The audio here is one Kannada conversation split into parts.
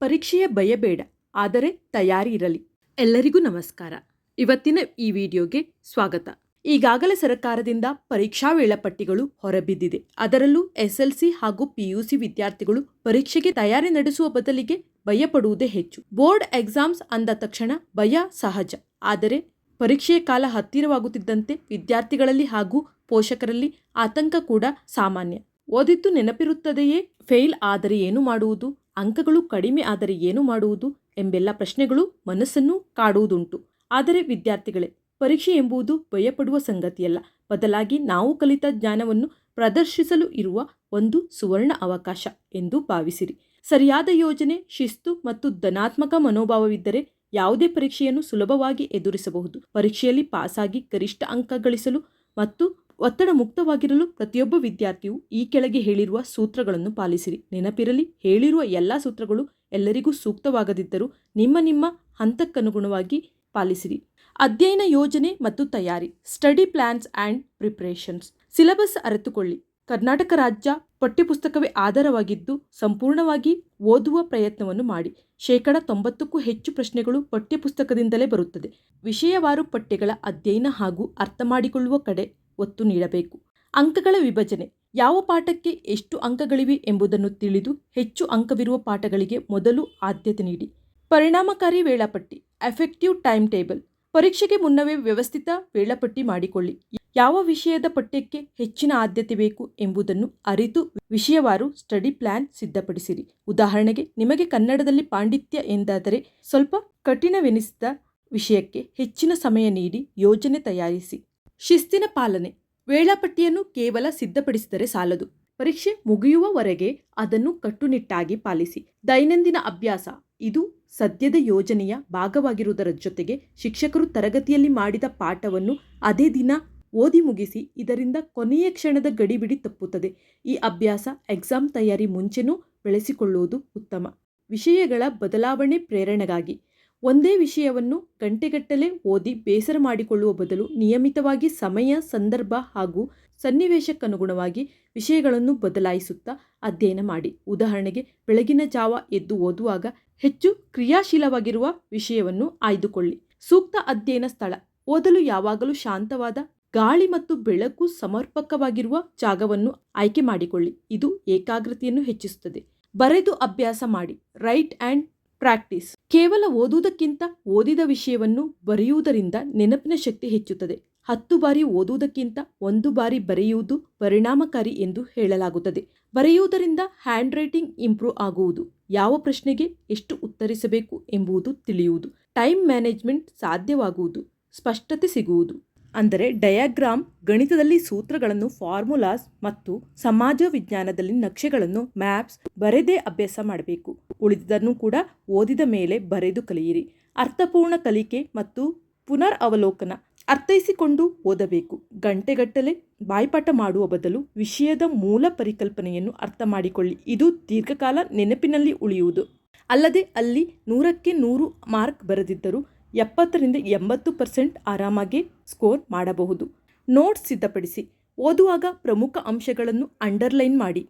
ಪರೀಕ್ಷೆಯ ಭಯ ಬೇಡ, ಆದರೆ ತಯಾರಿ ಇರಲಿ. ಎಲ್ಲರಿಗೂ ನಮಸ್ಕಾರ. ಇವತ್ತಿನ ಈ ವಿಡಿಯೋಗೆ ಸ್ವಾಗತ. ಈಗಾಗಲೇ ಸರ್ಕಾರದಿಂದ ಪರೀಕ್ಷಾ ವೇಳಾಪಟ್ಟಿಗಳು ಹೊರಬಿದ್ದಿದೆ. ಅದರಲ್ಲೂ SLC ಹಾಗೂ PUC ವಿದ್ಯಾರ್ಥಿಗಳು ಪರೀಕ್ಷೆಗೆ ತಯಾರಿ ನಡೆಸುವ ಬದಲಿಗೆ ಭಯ ಪಡುವುದೇ ಹೆಚ್ಚು. ಬೋರ್ಡ್ ಎಕ್ಸಾಮ್ಸ್ ಅಂದ ತಕ್ಷಣ ಭಯ ಸಹಜ. ಆದರೆ ಪರೀಕ್ಷೆಯ ಕಾಲ ಹತ್ತಿರವಾಗುತ್ತಿದ್ದಂತೆ ವಿದ್ಯಾರ್ಥಿಗಳಲ್ಲಿ ಹಾಗೂ ಪೋಷಕರಲ್ಲಿ ಆತಂಕ ಕೂಡ ಸಾಮಾನ್ಯ. ಓದಿದ್ದು ನೆನಪಿರುತ್ತದೆಯೇ? ಫೇಲ್ ಆದರೆ ಏನು ಮಾಡುವುದು? ಅಂಕಗಳು ಕಡಿಮೆ ಆದರೆ ಏನು ಮಾಡುವುದು ಎಂಬೆಲ್ಲ ಪ್ರಶ್ನೆಗಳು ಮನಸ್ಸನ್ನು ಕಾಡುವುದುಂಟು. ಆದರೆ ವಿದ್ಯಾರ್ಥಿಗಳೇ, ಪರೀಕ್ಷೆ ಎಂಬುದು ಭಯಪಡುವ ಸಂಗತಿಯಲ್ಲ. ಬದಲಾಗಿ ನಾವು ಕಲಿತ ಜ್ಞಾನವನ್ನು ಪ್ರದರ್ಶಿಸಲು ಇರುವ ಒಂದು ಸುವರ್ಣ ಅವಕಾಶ ಎಂದು ಭಾವಿಸಿರಿ. ಸರಿಯಾದ ಯೋಜನೆ, ಶಿಸ್ತು ಮತ್ತು ಧನಾತ್ಮಕ ಮನೋಭಾವವಿದ್ದರೆ ಯಾವುದೇ ಪರೀಕ್ಷೆಯನ್ನು ಸುಲಭವಾಗಿ ಎದುರಿಸಬಹುದು. ಪರೀಕ್ಷೆಯಲ್ಲಿ ಪಾಸಾಗಿ ಗರಿಷ್ಠ ಅಂಕ ಗಳಿಸಲು ಮತ್ತು ಒತ್ತಡ ಮುಕ್ತವಾಗಿರಲು ಪ್ರತಿಯೊಬ್ಬ ವಿದ್ಯಾರ್ಥಿಯು ಈ ಕೆಳಗೆ ಹೇಳಿರುವ ಸೂತ್ರಗಳನ್ನು ಪಾಲಿಸಿರಿ. ನೆನಪಿರಲಿ, ಹೇಳಿರುವ ಎಲ್ಲ ಸೂತ್ರಗಳು ಎಲ್ಲರಿಗೂ ಸೂಕ್ತವಾಗದಿದ್ದರೂ ನಿಮ್ಮ ಹಂತಕ್ಕನುಗುಣವಾಗಿ ಪಾಲಿಸಿರಿ. ಅಧ್ಯಯನ ಯೋಜನೆ ಮತ್ತು ತಯಾರಿ, study plans and preparations. Syllabus ಅರಿತುಕೊಳ್ಳಿ. ಕರ್ನಾಟಕ ರಾಜ್ಯ ಪಠ್ಯಪುಸ್ತಕವೇ ಆಧಾರವಾಗಿದ್ದು ಸಂಪೂರ್ಣವಾಗಿ ಓದುವ ಪ್ರಯತ್ನವನ್ನು ಮಾಡಿ. 90%ಕ್ಕೂ ಹೆಚ್ಚು ಪ್ರಶ್ನೆಗಳು ಪಠ್ಯಪುಸ್ತಕದಿಂದಲೇ ಬರುತ್ತದೆ. ವಿಷಯವಾರು ಪಠ್ಯಗಳ ಅಧ್ಯಯನ ಹಾಗೂ ಅರ್ಥ ಮಾಡಿಕೊಳ್ಳುವ ಕಡೆ ಒತ್ತು ನೀಡಬೇಕು. ಅಂಕಗಳ ವಿಭಜನೆ, ಯಾವ ಪಾಠಕ್ಕೆ ಎಷ್ಟು ಅಂಕಗಳಿವೆ ಎಂಬುದನ್ನು ತಿಳಿದು ಹೆಚ್ಚು ಅಂಕವಿರುವ ಪಾಠಗಳಿಗೆ ಮೊದಲು ಆದ್ಯತೆ ನೀಡಿ. ಪರಿಣಾಮಕಾರಿ ವೇಳಾಪಟ್ಟಿ, ಎಫೆಕ್ಟಿವ್ ಟೈಮ್ ಟೇಬಲ್. ಪರೀಕ್ಷೆಗೆ ಮುನ್ನವೇ ವ್ಯವಸ್ಥಿತ ವೇಳಾಪಟ್ಟಿ ಮಾಡಿಕೊಳ್ಳಿ. ಯಾವ ವಿಷಯದ ಪಠ್ಯಕ್ಕೆ ಹೆಚ್ಚಿನ ಆದ್ಯತೆ ಬೇಕು ಎಂಬುದನ್ನು ಅರಿತು ವಿಷಯವಾರು ಸ್ಟಡಿ ಪ್ಲಾನ್ ಸಿದ್ಧಪಡಿಸಿರಿ. ಉದಾಹರಣೆಗೆ, ನಿಮಗೆ ಕನ್ನಡದಲ್ಲಿ ಪಾಂಡಿತ್ಯ ಎಂದಾದರೆ ಸ್ವಲ್ಪ ಕಠಿಣವೆನಿಸಿದ ವಿಷಯಕ್ಕೆ ಹೆಚ್ಚಿನ ಸಮಯ ನೀಡಿ ಯೋಜನೆ ತಯಾರಿಸಿ. ಶಿಸ್ತಿನ ಪಾಲನೆ, ವೇಳಾಪಟ್ಟಿಯನ್ನು ಕೇವಲ ಸಿದ್ಧಪಡಿಸಿದರೆ ಸಾಲದು. ಪರೀಕ್ಷೆ ಮುಗಿಯುವವರೆಗೆ ಅದನ್ನು ಕಟ್ಟುನಿಟ್ಟಾಗಿ ಪಾಲಿಸಿ. ದೈನಂದಿನ ಅಭ್ಯಾಸ, ಇದು ಸದ್ಯದ ಯೋಜನೆಯ ಭಾಗವಾಗಿರುವುದರ ಜೊತೆಗೆ ಶಿಕ್ಷಕರು ತರಗತಿಯಲ್ಲಿ ಮಾಡಿದ ಪಾಠವನ್ನು ಅದೇ ದಿನ ಓದಿ ಮುಗಿಸಿ. ಇದರಿಂದ ಕೊನೆಯ ಕ್ಷಣದ ಗಡಿಬಿಡಿ ತಪ್ಪುತ್ತದೆ. ಈ ಅಭ್ಯಾಸ ಎಕ್ಸಾಮ್ ತಯಾರಿ ಮುಂಚೆನೂ ಬೆಳೆಸಿಕೊಳ್ಳುವುದು ಉತ್ತಮ. ವಿಷಯಗಳ ಬದಲಾವಣೆ ಪ್ರೇರಣೆಗಾಗಿ, ಒಂದೇ ವಿಷಯವನ್ನು ಗಂಟೆಗಟ್ಟಲೆ ಓದಿ ಬೇಸರ ಮಾಡಿಕೊಳ್ಳುವ ಬದಲು ನಿಯಮಿತವಾಗಿ ಸಮಯ, ಸಂದರ್ಭ ಹಾಗೂ ಸನ್ನಿವೇಶಕ್ಕನುಗುಣವಾಗಿ ವಿಷಯಗಳನ್ನು ಬದಲಾಯಿಸುತ್ತಾ ಅಧ್ಯಯನ ಮಾಡಿ. ಉದಾಹರಣೆಗೆ, ಬೆಳಗಿನ ಜಾವ ಎದ್ದು ಓದುವಾಗ ಹೆಚ್ಚು ಕ್ರಿಯಾಶೀಲವಾಗಿರುವ ವಿಷಯವನ್ನು ಆಯ್ದುಕೊಳ್ಳಿ. ಸೂಕ್ತ ಅಧ್ಯಯನ ಸ್ಥಳ, ಓದಲು ಯಾವಾಗಲೂ ಶಾಂತವಾದ, ಗಾಳಿ ಮತ್ತು ಬೆಳಕು ಸಮರ್ಪಕವಾಗಿರುವ ಜಾಗವನ್ನು ಆಯ್ಕೆ ಮಾಡಿಕೊಳ್ಳಿ. ಇದು ಏಕಾಗ್ರತೆಯನ್ನು ಹೆಚ್ಚಿಸುತ್ತದೆ. ಬರೆದು ಅಭ್ಯಾಸ ಮಾಡಿ, ರೈಟ್ ಆ್ಯಂಡ್ ಪ್ರಾಕ್ಟೀಸ್. ಕೇವಲ ಓದುವುದಕ್ಕಿಂತ ಓದಿದ ವಿಷಯವನ್ನು ಬರೆಯುವುದರಿಂದ ನೆನಪಿನ ಶಕ್ತಿ ಹೆಚ್ಚುತ್ತದೆ. 10 ಬಾರಿ ಓದುವುದಕ್ಕಿಂತ 1 ಬಾರಿ ಬರೆಯುವುದು ಪರಿಣಾಮಕಾರಿ ಎಂದು ಹೇಳಲಾಗುತ್ತದೆ. ಬರೆಯುವುದರಿಂದ ಹ್ಯಾಂಡ್ ರೈಟಿಂಗ್ ಇಂಪ್ರೂವ್ ಆಗುವುದು, ಯಾವ ಪ್ರಶ್ನೆಗೆ ಎಷ್ಟು ಉತ್ತರಿಸಬೇಕು ಎಂಬುದು ತಿಳಿಯುವುದು, ಟೈಮ್ ಮ್ಯಾನೇಜ್ಮೆಂಟ್ ಸಾಧ್ಯವಾಗುವುದು, ಸ್ಪಷ್ಟತೆ ಸಿಗುವುದು. ಅಂದರೆ ಡಯಾಗ್ರಾಮ್, ಗಣಿತದಲ್ಲಿ ಸೂತ್ರಗಳನ್ನು, ಫಾರ್ಮುಲಾಸ್ ಮತ್ತು ಸಮಾಜ ವಿಜ್ಞಾನದಲ್ಲಿ ನಕ್ಷೆಗಳನ್ನು, ಮ್ಯಾಪ್ಸ್ ಬರೆದೇ ಅಭ್ಯಾಸ ಮಾಡಬೇಕು. ಉಳಿದನ್ನು ಕೂಡ ಓದಿದ ಮೇಲೆ ಬರೆದು ಕಲಿಯಿರಿ. ಅರ್ಥಪೂರ್ಣ ಕಲಿಕೆ ಮತ್ತು ಪುನರ್ ಅವಲೋಕನ, ಅರ್ಥೈಸಿಕೊಂಡು ಓದಬೇಕು. ಗಂಟೆಗಟ್ಟಲೆ ಬಾಯ್ಪಾಠ ಮಾಡುವ ಬದಲು ವಿಷಯದ ಮೂಲ ಪರಿಕಲ್ಪನೆಯನ್ನು ಅರ್ಥ ಮಾಡಿಕೊಳ್ಳಿ. ಇದು ದೀರ್ಘಕಾಲ ನೆನಪಿನಲ್ಲಿ ಉಳಿಯುವುದು. ಅಲ್ಲದೆ ಅಲ್ಲಿ 100ಕ್ಕೆ 100 ಮಾರ್ಕ್ ಬರೆದಿದ್ದರೂ 70ರಿಂದ 80% ಆರಾಮಾಗಿ ಸ್ಕೋರ್ ಮಾಡಬಹುದು. ನೋಟ್ಸ್ ಸಿದ್ಧಪಡಿಸಿ. ಓದುವಾಗ ಪ್ರಮುಖ ಅಂಶಗಳನ್ನು ಅಂಡರ್ಲೈನ್ ಮಾಡಿ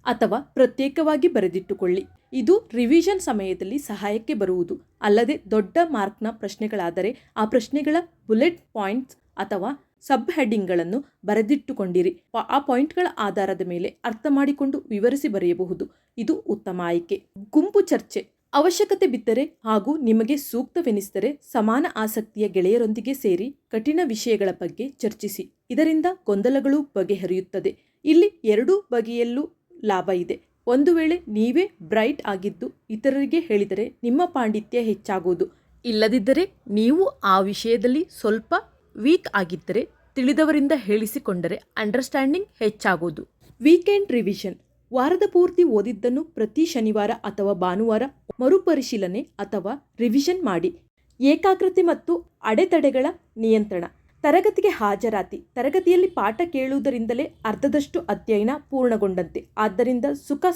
ಅಥವಾ ಪ್ರತ್ಯೇಕವಾಗಿ ಬರೆದಿಟ್ಟುಕೊಳ್ಳಿ. ಇದು ರಿವಿಷನ್ ಸಮಯದಲ್ಲಿ ಸಹಾಯಕ್ಕೆ ಬರುವುದು. ಅಲ್ಲದೆ ದೊಡ್ಡ ಮಾರ್ಕ್ನ ಪ್ರಶ್ನೆಗಳಾದರೆ ಆ ಪ್ರಶ್ನೆಗಳ ಬುಲೆಟ್ ಪಾಯಿಂಟ್ಸ್ ಅಥವಾ ಸಬ್ ಹೆಡ್ಡಿಂಗ್ಗಳನ್ನು ಬರೆದಿಟ್ಟುಕೊಂಡಿರಿ. ಆ ಪಾಯಿಂಟ್ಗಳ ಆಧಾರದ ಮೇಲೆ ಅರ್ಥ ಮಾಡಿಕೊಂಡು ವಿವರಿಸಿ ಬರೆಯಬಹುದು. ಇದು ಉತ್ತಮ ಆಯ್ಕೆ. ಗುಂಪು ಚರ್ಚೆ, ಅವಶ್ಯಕತೆ ಬಿದ್ದರೆ ಹಾಗೂ ನಿಮಗೆ ಸೂಕ್ತವೆನಿಸಿದರೆ ಸಮಾನ ಆಸಕ್ತಿಯ ಗೆಳೆಯರೊಂದಿಗೆ ಸೇರಿ ಕಠಿಣ ವಿಷಯಗಳ ಬಗ್ಗೆ ಚರ್ಚಿಸಿ. ಇದರಿಂದ ಗೊಂದಲಗಳು ಬಗೆಹರಿಯುತ್ತದೆ. ಇಲ್ಲಿ 2 ಬಗೆಯಲ್ಲೂ ಲಾಭ ಇದೆ. ಒಂದು ವೇಳೆ ನೀವೇ ಬ್ರೈಟ್ ಆಗಿದ್ದು ಇತರರಿಗೆ ಹೇಳಿದರೆ ನಿಮ್ಮ ಪಾಂಡಿತ್ಯ ಹೆಚ್ಚಾಗುವುದು. ಇಲ್ಲದಿದ್ದರೆ ನೀವು ಆ ವಿಷಯದಲ್ಲಿ ಸ್ವಲ್ಪ ವೀಕ್ ಆಗಿದ್ದರೆ ತಿಳಿದವರಿಂದ ಹೇಳಿಸಿಕೊಂಡರೆ ಅಂಡರ್ಸ್ಟ್ಯಾಂಡಿಂಗ್ ಹೆಚ್ಚಾಗುವುದು. ವೀಕೆಂಡ್ ರಿವಿಷನ್, ವಾರದ ಪೂರ್ತಿ ಓದಿದ್ದನ್ನು ಪ್ರತಿ ಶನಿವಾರ ಅಥವಾ ಭಾನುವಾರ ಮರುಪರಿಶೀಲನೆ ಅಥವಾ ರಿವಿಷನ್ ಮಾಡಿ. ಏಕಾಗ್ರತೆ ಮತ್ತು ಅಡೆತಡೆಗಳ ನಿಯಂತ್ರಣ, ತರಗತಿಗೆ ಹಾಜರಾತಿ. ತರಗತಿಯಲ್ಲಿ ಪಾಠ ಕೇಳುವುದರಿಂದಲೇ ಅರ್ಧದಷ್ಟು ಅಧ್ಯಯನ ಪೂರ್ಣಗೊಂಡಂತೆ. ಆದ್ದರಿಂದ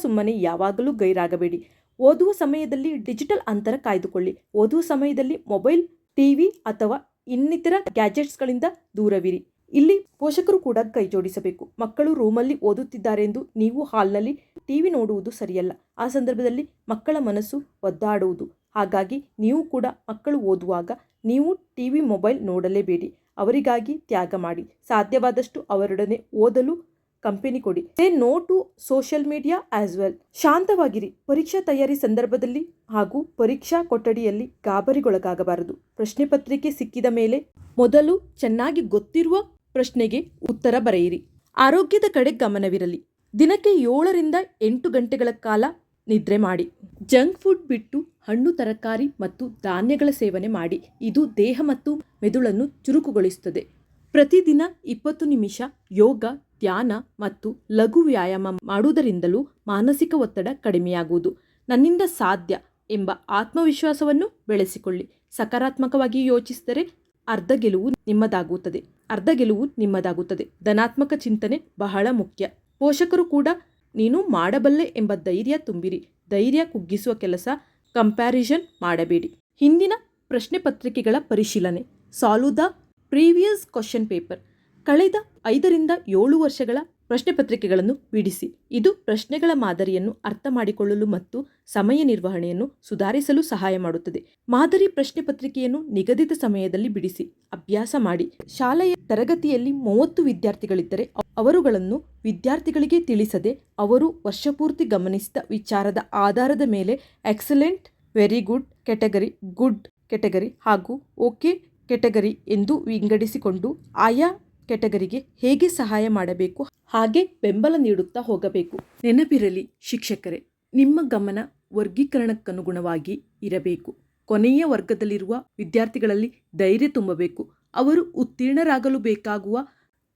ಸುಮ್ಮನೆ ಯಾವಾಗಲೂ ಗೈರಾಗಬೇಡಿ. ಓದುವ ಸಮಯದಲ್ಲಿ ಡಿಜಿಟಲ್ ಅಂತರ ಕಾಯ್ದುಕೊಳ್ಳಿ. ಓದುವ ಸಮಯದಲ್ಲಿ ಮೊಬೈಲ್, ಟಿವಿ ಅಥವಾ ಇನ್ನಿತರ ಗ್ಯಾಜೆಟ್ಸ್ಗಳಿಂದ ದೂರವಿರಿ. ಇಲ್ಲಿ ಪೋಷಕರು ಕೂಡ ಕೈ ಜೋಡಿಸಬೇಕು. ಮಕ್ಕಳು ರೂಮಲ್ಲಿ ಓದುತ್ತಿದ್ದಾರೆ ಎಂದು ನೀವು ಹಾಲ್ನಲ್ಲಿ ಟಿವಿ ನೋಡುವುದು ಸರಿಯಲ್ಲ. ಆ ಸಂದರ್ಭದಲ್ಲಿ ಮಕ್ಕಳ ಮನಸ್ಸು ಒದ್ದಾಡುವುದು. ಹಾಗಾಗಿ ನೀವು ಕೂಡ ಮಕ್ಕಳು ಓದುವಾಗ ನೀವು ಟಿವಿ ಮೊಬೈಲ್ ನೋಡಲೇಬೇಡಿ. ಅವರಿಗಾಗಿ ತ್ಯಾಗ ಮಾಡಿ. ಸಾಧ್ಯವಾದಷ್ಟು ಅವರೊಡನೆ ಓದಲು ಕಂಪನಿ ಕೊಡಿ. Say no to social media as well. ಶಾಂತವಾಗಿರಿ. ಪರೀಕ್ಷಾ ತಯಾರಿ ಸಂದರ್ಭದಲ್ಲಿ ಹಾಗೂ ಪರೀಕ್ಷಾ ಕೊಠಡಿಯಲ್ಲಿ ಗಾಬರಿಗೊಳಗಾಗಬಾರದು. ಪ್ರಶ್ನೆ ಪತ್ರಿಕೆ ಸಿಕ್ಕಿದ ಮೇಲೆ ಮೊದಲು ಚೆನ್ನಾಗಿ ಗೊತ್ತಿರುವ ಪ್ರಶ್ನೆಗೆ ಉತ್ತರ ಬರೆಯಿರಿ. ಆರೋಗ್ಯದ ಕಡೆ ಗಮನವಿರಲಿ. ದಿನಕ್ಕೆ 7 ರಿಂದ 8 ಗಂಟೆಗಳ ಕಾಲ ನಿದ್ರೆ ಮಾಡಿ. ಜಂಕ್ ಫುಡ್ ಬಿಟ್ಟು ಹಣ್ಣು, ತರಕಾರಿ ಮತ್ತು ಧಾನ್ಯಗಳ ಸೇವನೆ ಮಾಡಿ. ಇದು ದೇಹ ಮತ್ತು ಮೆದುಳನ್ನು ಚುರುಕುಗೊಳಿಸುತ್ತದೆ. ಪ್ರತಿದಿನ 20 ನಿಮಿಷ ಯೋಗ, ಧ್ಯಾನ ಮತ್ತು ಲಘು ವ್ಯಾಯಾಮ ಮಾಡುವುದರಿಂದಲೂ ಮಾನಸಿಕ ಒತ್ತಡ ಕಡಿಮೆಯಾಗುವುದು. ನನ್ನಿಂದ ಸಾಧ್ಯ ಎಂಬ ಆತ್ಮವಿಶ್ವಾಸವನ್ನು ಬೆಳೆಸಿಕೊಳ್ಳಿ. ಸಕಾರಾತ್ಮಕವಾಗಿ ಯೋಚಿಸಿದರೆ ಅರ್ಧ ಗೆಲುವು ನಿಮ್ಮದಾಗುತ್ತದೆ. ಧನಾತ್ಮಕ ಚಿಂತನೆ ಬಹಳ ಮುಖ್ಯ. ಪೋಷಕರು ಕೂಡ ನೀನು ಮಾಡಬಲ್ಲೆ ಎಂಬ ಧೈರ್ಯ ತುಂಬಿರಿ. ಧೈರ್ಯ ಕುಗ್ಗಿಸುವ ಕೆಲಸ. ಕಂಪ್ಯಾರಿಸನ್ ಮಾಡಬೇಡಿ. ಹಿಂದಿನ ಪ್ರಶ್ನೆ ಪತ್ರಿಕೆಗಳ ಪರಿಶೀಲನೆ. Solve the previous question paper. ಕಳೆದ 5 ರಿಂದ 7 ವರ್ಷಗಳ ಪ್ರಶ್ನೆ ಪತ್ರಿಕೆಗಳನ್ನು ಬಿಡಿಸಿ. ಇದು ಪ್ರಶ್ನೆಗಳ ಮಾದರಿಯನ್ನು ಅರ್ಥ ಮಾಡಿಕೊಳ್ಳಲು ಮತ್ತು ಸಮಯ ನಿರ್ವಹಣೆಯನ್ನು ಸುಧಾರಿಸಲು ಸಹಾಯ ಮಾಡುತ್ತದೆ. ಮಾದರಿ ಪ್ರಶ್ನೆ ಪತ್ರಿಕೆಯನ್ನು ನಿಗದಿತ ಸಮಯದಲ್ಲಿ ಬಿಡಿಸಿ ಅಭ್ಯಾಸ ಮಾಡಿ. ಶಾಲೆಯ ತರಗತಿಯಲ್ಲಿ 30 ವಿದ್ಯಾರ್ಥಿಗಳಿದ್ದರೆ ಅವರುಗಳನ್ನು ವಿದ್ಯಾರ್ಥಿಗಳಿಗೆ ತಿಳಿಸದೆ ಅವರು ವರ್ಷಪೂರ್ತಿ ಗಮನಿಸಿದ ವಿಚಾರದ ಆಧಾರದ ಮೇಲೆ ಎಕ್ಸಲೆಂಟ್, ವೆರಿ ಗುಡ್ ಕೆಟಗರಿ ಹಾಗೂ ಓಕೆ ಕೆಟಗರಿ ಎಂದು ವಿಂಗಡಿಸಿಕೊಂಡು ಆಯಾ ಕೆಟಗರಿಗೆ ಹೇಗೆ ಸಹಾಯ ಮಾಡಬೇಕು ಹಾಗೆ ಬೆಂಬಲ ನೀಡುತ್ತಾ ಹೋಗಬೇಕು. ನೆನಪಿರಲಿ ಶಿಕ್ಷಕರೇ, ನಿಮ್ಮ ಗಮನ ವರ್ಗೀಕರಣಕ್ಕನುಗುಣವಾಗಿ ಇರಬೇಕು. ಕೊನೆಯ ವರ್ಗದಲ್ಲಿರುವ ವಿದ್ಯಾರ್ಥಿಗಳಲ್ಲಿ ಧೈರ್ಯ ತುಂಬಬೇಕು. ಅವರು ಉತ್ತೀರ್ಣರಾಗಲು ಬೇಕಾಗುವ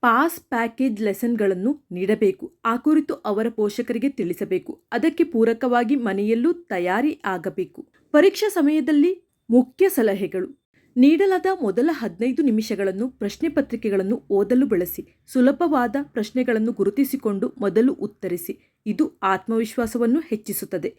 ಪಾಸ್ ಪ್ಯಾಕೇಜ್ ಲೆಸನ್ಗಳನ್ನು ನೀಡಬೇಕು. ಆ ಕುರಿತು ಅವರ ಪೋಷಕರಿಗೆ ತಿಳಿಸಬೇಕು. ಅದಕ್ಕೆ ಪೂರಕವಾಗಿ ಮನೆಯಲ್ಲೂ ತಯಾರಿ ಆಗಬೇಕು. ಪರೀಕ್ಷಾ ಸಮಯದಲ್ಲಿ ಮುಖ್ಯ ಸಲಹೆಗಳು. ನೀಡಲಾದ ಮೊದಲ 15 ನಿಮಿಷಗಳನ್ನು ಪ್ರಶ್ನೆ ಪತ್ರಿಕೆಗಳನ್ನು ಓದಲು ಬಳಸಿ. ಸುಲಭವಾದ ಪ್ರಶ್ನೆಗಳನ್ನು ಗುರುತಿಸಿಕೊಂಡು ಮೊದಲು ಉತ್ತರಿಸಿ. ಇದು ಆತ್ಮವಿಶ್ವಾಸವನ್ನು ಹೆಚ್ಚಿಸುತ್ತದೆ.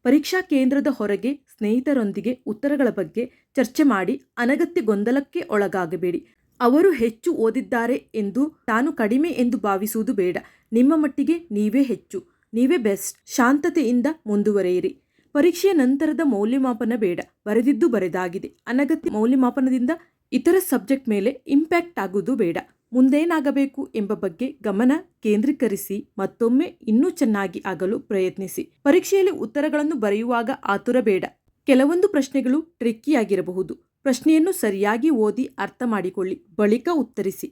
ಪರೀಕ್ಷಾ ಕೇಂದ್ರದ ಹೊರಗೆ ಸ್ನೇಹಿತರೊಂದಿಗೆ ಉತ್ತರಗಳ ಬಗ್ಗೆ ಚರ್ಚೆ ಮಾಡಿ. ಅನಗತ್ಯ ಗೊಂದಲಕ್ಕೆ ಒಳಗಾಗಬೇಡಿ. ಅವರು ಹೆಚ್ಚು ಓದಿದ್ದಾರೆ ಎಂದು ತಾನು ಕಡಿಮೆ ಎಂದು ಭಾವಿಸುವುದು ಬೇಡ. ನಿಮ್ಮ ಮಟ್ಟಿಗೆ ನೀವೇ ಹೆಚ್ಚು, ನೀವೇ ಬೆಸ್ಟ್. ಶಾಂತತೆಯಿಂದ ಮುಂದುವರೆಯಿರಿ. ಪರೀಕ್ಷೆಯ ನಂತರದ ಮೌಲ್ಯಮಾಪನ ಬೇಡ. ಬರೆದಿದ್ದು ಬರೆದಾಗಿದೆ. ಅನಗತ್ಯ ಮೌಲ್ಯಮಾಪನದಿಂದ ಇತರ ಸಬ್ಜೆಕ್ಟ್ ಮೇಲೆ ಇಂಪ್ಯಾಕ್ಟ್ ಆಗುವುದು ಬೇಡ. ಮುಂದೇನಾಗಬೇಕು ಎಂಬ ಬಗ್ಗೆ ಗಮನ ಕೇಂದ್ರೀಕರಿಸಿ ಮತ್ತೊಮ್ಮೆ ಇನ್ನೂ ಚೆನ್ನಾಗಿ ಆಗಲು ಪ್ರಯತ್ನಿಸಿ. ಪರೀಕ್ಷೆಯಲ್ಲಿ ಉತ್ತರಗಳನ್ನು ಬರೆಯುವಾಗ ಆತುರ ಬೇಡ. ಕೆಲವೊಂದು ಪ್ರಶ್ನೆಗಳು ಟ್ರಿಕ್ಕಿಯಾಗಿರಬಹುದು. ಪ್ರಶ್ನೆಯನ್ನು ಸರಿಯಾಗಿ ಓದಿ ಅರ್ಥ ಮಾಡಿಕೊಳ್ಳಿ, ಬಳಿಕ ಉತ್ತರಿಸಿ.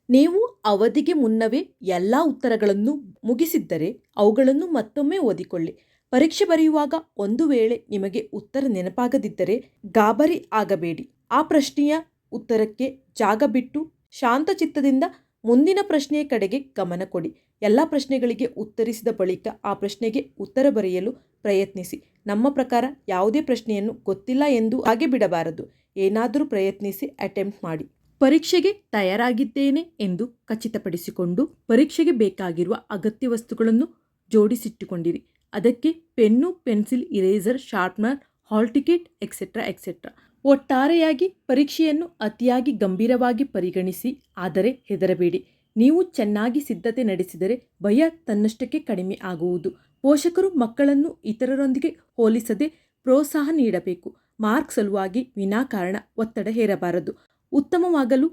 ನೀವು ಅವಧಿಗೆ ಮುನ್ನವೇ ಎಲ್ಲ ಉತ್ತರಗಳನ್ನು ಮುಗಿಸಿದ್ದರೆ ಅವುಗಳನ್ನು ಮತ್ತೊಮ್ಮೆ ಓದಿಕೊಳ್ಳಿ. ಪರೀಕ್ಷೆ ಬರೆಯುವಾಗ ಒಂದು ವೇಳೆ ನಿಮಗೆ ಉತ್ತರ ನೆನಪಾಗದಿದ್ದರೆ ಗಾಬರಿ ಆಗಬೇಡಿ. ಆ ಪ್ರಶ್ನೆಯ ಉತ್ತರಕ್ಕೆ ಜಾಗ ಬಿಟ್ಟು ಶಾಂತಚಿತ್ತದಿಂದ ಮುಂದಿನ ಪ್ರಶ್ನೆಯ ಕಡೆಗೆ ಗಮನ ಕೊಡಿ. ಎಲ್ಲ ಪ್ರಶ್ನೆಗಳಿಗೆ ಉತ್ತರಿಸಿದ ಬಳಿಕ ಆ ಪ್ರಶ್ನೆಗೆ ಉತ್ತರ ಬರೆಯಲು ಪ್ರಯತ್ನಿಸಿ. ನಮ್ಮ ಪ್ರಕಾರ ಯಾವುದೇ ಪ್ರಶ್ನೆಯನ್ನು ಗೊತ್ತಿಲ್ಲ ಎಂದು ಹಾಗೆ ಬಿಡಬಾರದು. ಏನಾದರೂ ಪ್ರಯತ್ನಿಸಿ ಅಟೆಂಪ್ಟ್ ಮಾಡಿ. ಪರೀಕ್ಷೆಗೆ ತಯಾರಾಗಿದ್ದೇನೆ ಎಂದು ಖಚಿತಪಡಿಸಿಕೊಂಡು ಪರೀಕ್ಷೆಗೆ ಬೇಕಾಗಿರುವ ಅಗತ್ಯ ವಸ್ತುಗಳನ್ನು ಜೋಡಿಸಿಟ್ಟುಕೊಂಡಿರಿ. ಅದಕ್ಕೆ pen, pencil, eraser, sharpener, hall ticket etcetera. ಒಟ್ಟಾರೆಯಾಗಿ ಪರೀಕ್ಷೆಯನ್ನು ಅತಿಯಾಗಿ ಗಂಭೀರವಾಗಿ ಪರಿಗಣಿಸಿ. ಆದರೆ ಹೆದರಬೇಡಿ. ನೀವು ಚೆನ್ನಾಗಿ ಸಿದ್ಧತೆ ನಡೆಸಿದರೆ ಭಯ ತನ್ನಷ್ಟಕ್ಕೆ ಕಡಿಮೆ ಆಗುವುದು. ಪೋಷಕರು ಮಕ್ಕಳನ್ನು ಇತರರೊಂದಿಗೆ ಹೋಲಿಸದೆ ಪ್ರೋತ್ಸಾಹ ನೀಡಬೇಕು. ಮಾರ್ಕ್ ಸಲುವಾಗಿ ವಿನಾಕಾರಣ ಒತ್ತಡ ಹೇರಬಾರದು. ಉತ್ತಮವಾಗಲು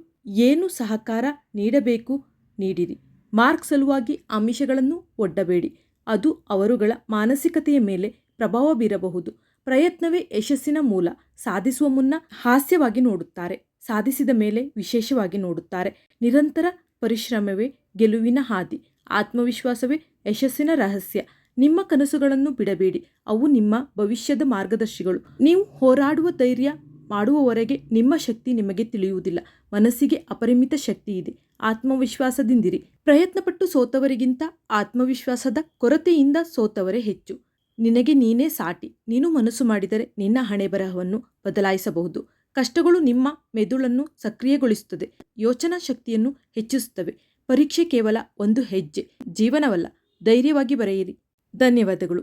ಏನು ಸಹಕಾರ ನೀಡಬೇಕು ನೀಡಿರಿ. ಮಾರ್ಕ್ ಸಲುವಾಗಿ ಆಮಿಷಗಳನ್ನು ಒಡ್ಡಬೇಡಿ. ಅದು ಅವರುಗಳ ಮಾನಸಿಕತೆಯ ಮೇಲೆ ಪ್ರಭಾವ ಬೀರಬಹುದು. ಪ್ರಯತ್ನವೇ ಯಶಸ್ಸಿನ ಮೂಲ. ಸಾಧಿಸುವ ಮುನ್ನ ಹಾಸ್ಯವಾಗಿ ನೋಡುತ್ತಾರೆ, ಸಾಧಿಸಿದ ಮೇಲೆ ವಿಶೇಷವಾಗಿ ನೋಡುತ್ತಾರೆ. ನಿರಂತರ ಪರಿಶ್ರಮವೇ ಗೆಲುವಿನ ಹಾದಿ. ಆತ್ಮವಿಶ್ವಾಸವೇ ಯಶಸ್ಸಿನ ರಹಸ್ಯ. ನಿಮ್ಮ ಕನಸುಗಳನ್ನು ಬಿಡಬೇಡಿ. ಅವು ನಿಮ್ಮ ಭವಿಷ್ಯದ ಮಾರ್ಗದರ್ಶಿಗಳು. ನೀವು ಹೋರಾಡುವ ಧೈರ್ಯ ಮಾಡುವವರೆಗೆ ನಿಮ್ಮ ಶಕ್ತಿ ನಿಮಗೆ ತಿಳಿಯುವುದಿಲ್ಲ. ಮನಸ್ಸಿಗೆ ಅಪರಿಮಿತ ಶಕ್ತಿ ಇದೆ. ಆತ್ಮವಿಶ್ವಾಸದಿಂದಿರಿ. ಪ್ರಯತ್ನಪಟ್ಟು ಸೋತವರಿಗಿಂತ ಆತ್ಮವಿಶ್ವಾಸದ ಕೊರತೆಯಿಂದ ಸೋತವರೇ ಹೆಚ್ಚು. ನಿನಗೆ ನೀನೇ ಸಾಟಿ. ನೀನು ಮನಸ್ಸು ಮಾಡಿದರೆ ನಿನ್ನ ಹಣೆಬರಹವನ್ನು ಬದಲಾಯಿಸಬಹುದು. ಕಷ್ಟಗಳು ನಿಮ್ಮ ಮೆದುಳನ್ನು ಸಕ್ರಿಯಗೊಳಿಸುತ್ತದೆ, ಯೋಚನಾ ಶಕ್ತಿಯನ್ನು ಹೆಚ್ಚಿಸುತ್ತವೆ. ಪರೀಕ್ಷೆ ಕೇವಲ ಒಂದು ಹೆಜ್ಜೆ, ಜೀವನವಲ್ಲ. ಧೈರ್ಯವಾಗಿ ಬರೆಯಿರಿ. ಧನ್ಯವಾದಗಳು.